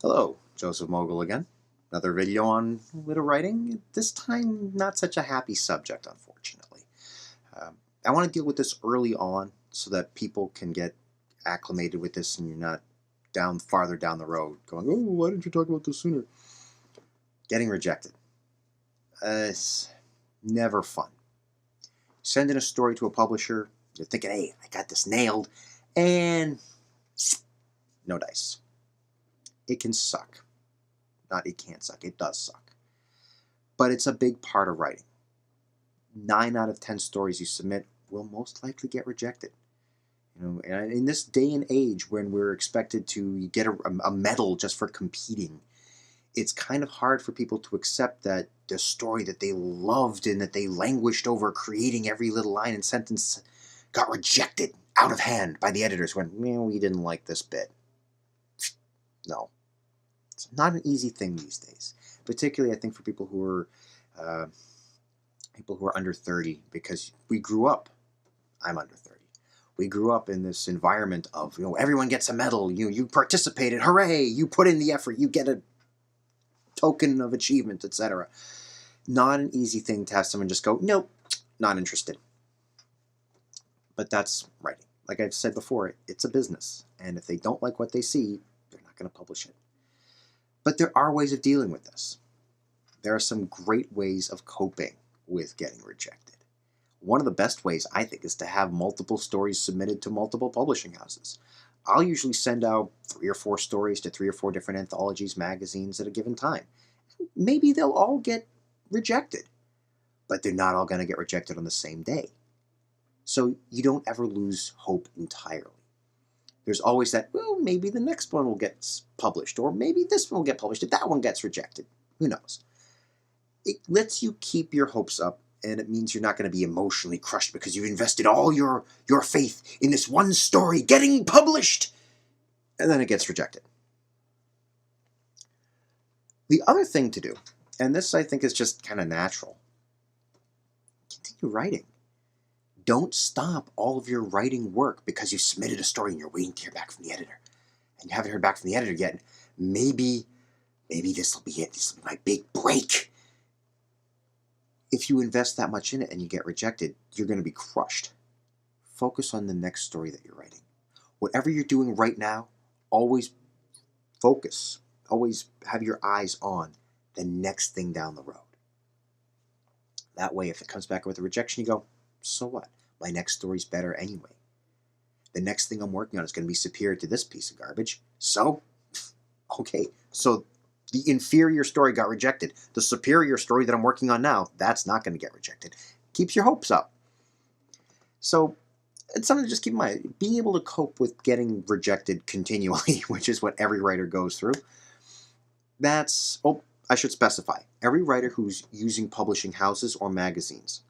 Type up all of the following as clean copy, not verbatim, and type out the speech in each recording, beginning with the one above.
Hello, Joseph Mogel again. Another video on little writing. This time, not such a happy subject, unfortunately. I want to deal with this early on so that people can get acclimated with this and you're not farther down the road going, oh, why didn't you talk about this sooner? Getting rejected. It's never fun. Sending a story to a publisher, you're thinking, hey, I got this nailed, and no dice. It can suck. Not it can't suck, it does suck. But it's a big part of writing. 9 out of 10 stories you submit will most likely get rejected. And in this day and age when we're expected to get a medal just for competing, it's kind of hard for people to accept that the story that they loved and that they languished over creating every little line and sentence got rejected out of hand by the editors when, we didn't like this bit. No. It's not an easy thing these days, particularly I think for people who are under 30, because we grew up. I'm under 30. We grew up in this environment of everyone gets a medal. You participated, hooray! You put in the effort, you get a token of achievement, etc. Not an easy thing to have someone just go, nope, not interested. But that's writing. Like I've said before, it's a business, and if they don't like what they see, they're not going to publish it. But there are ways of dealing with this. There are some great ways of coping with getting rejected. One of the best ways, I think, is to have multiple stories submitted to multiple publishing houses. I'll usually send out 3 or 4 stories to 3 or 4 different anthologies, magazines at a given time. Maybe they'll all get rejected, but they're not all going to get rejected on the same day. So you don't ever lose hope entirely. There's always that, well, maybe the next one will get published, or maybe this one will get published if that one gets rejected. Who knows? It lets you keep your hopes up, and it means you're not going to be emotionally crushed because you've invested all your faith in this one story getting published, and then it gets rejected. The other thing to do, and this I think is just kind of natural, continue writing. Don't stop all of your writing work because you submitted a story and you're waiting to hear back from the editor. And you haven't heard back from the editor yet. Maybe this will be it. This will be my big break. If you invest that much in it and you get rejected, you're going to be crushed. Focus on the next story that you're writing. Whatever you're doing right now, always focus. Always have your eyes on the next thing down the road. That way, if it comes back with a rejection, you go, so what? My next story's better anyway. The next thing I'm working on is going to be superior to this piece of garbage. So, okay. So the inferior story got rejected. The superior story that I'm working on now, that's not going to get rejected. Keeps your hopes up. So it's something to just keep in mind. Being able to cope with getting rejected continually, which is what every writer goes through, I should specify. Every writer who's using publishing houses or magazines.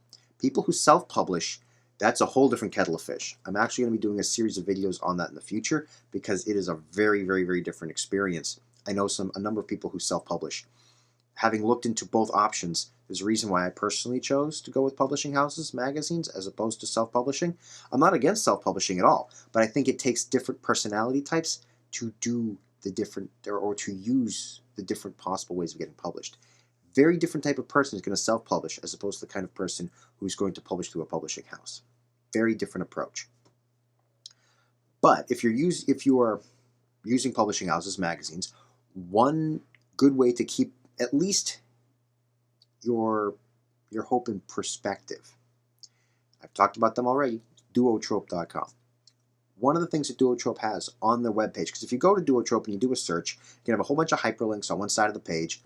People who self-publish, that's a whole different kettle of fish. I'm actually going to be doing a series of videos on that in the future because it is a very, very, very different experience. I know a number of people who self-publish. Having looked into both options, there's a reason why I personally chose to go with publishing houses, magazines, as opposed to self-publishing. I'm not against self-publishing at all, but I think it takes different personality types to do the different, or to use the different possible ways of getting published. Very different type of person is going to self-publish as opposed to the kind of person who's going to publish through a publishing house. Very different approach. But if you are using publishing houses, magazines, one good way to keep at least your hope in perspective. I've talked about them already. Duotrope.com. One of the things that Duotrope has on their webpage, because if you go to Duotrope and you do a search, you can have a whole bunch of hyperlinks on one side of the page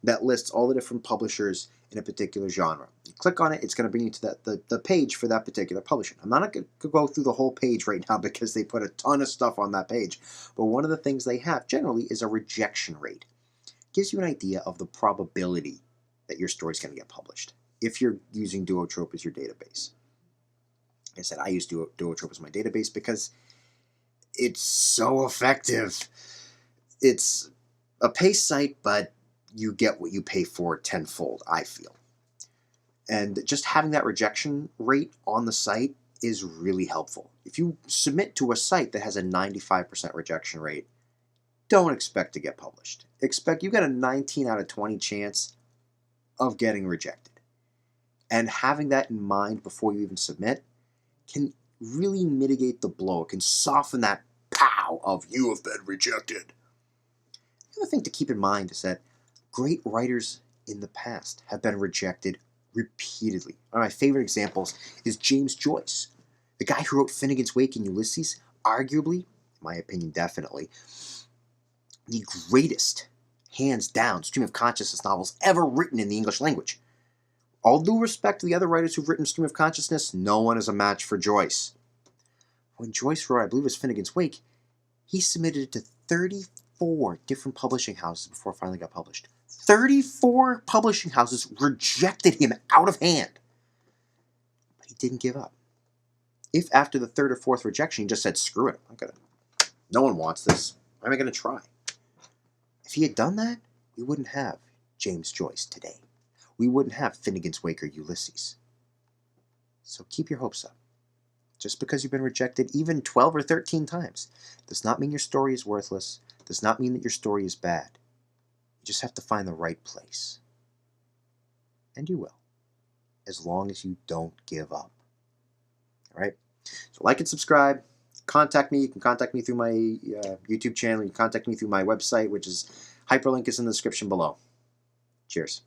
that lists all the different publishers in a particular genre. You click on it, it's going to bring you to the page for that particular publisher. I'm not going to go through the whole page right now because they put a ton of stuff on that page. But one of the things they have generally is a rejection rate. It gives you an idea of the probability that your story is going to get published if you're using Duotrope as your database. Like I said, I use Duotrope as my database because it's so effective. It's a pay site, but you get what you pay for tenfold, I feel. And just having that rejection rate on the site is really helpful. If you submit to a site that has a 95% rejection rate, don't expect to get published. Expect you got a 19 out of 20 chance of getting rejected. And having that in mind before you even submit can really mitigate the blow. It can soften that pow of you have been rejected. The other thing to keep in mind is that great writers in the past have been rejected repeatedly. One of my favorite examples is James Joyce, the guy who wrote Finnegan's Wake and Ulysses, arguably, in my opinion definitely, the greatest, hands down, stream of consciousness novels ever written in the English language. All due respect to the other writers who've written stream of consciousness, no one is a match for Joyce. When Joyce wrote, I believe it was Finnegan's Wake, he submitted it to 34 different publishing houses before it finally got published. 34 publishing houses rejected him out of hand. But he didn't give up. If after the third or fourth rejection he just said, screw it, no one wants this, why am I going to try? If he had done that, we wouldn't have James Joyce today. We wouldn't have Finnegan's Wake or Ulysses. So keep your hopes up. Just because you've been rejected even 12 or 13 times does not mean your story is worthless, does not mean that your story is bad. You just have to find the right place. And you will, as long as you don't give up. All right? So like and subscribe. Contact me. You can contact me through my YouTube channel. You can contact me through my website, which is hyperlink is in the description below. Cheers.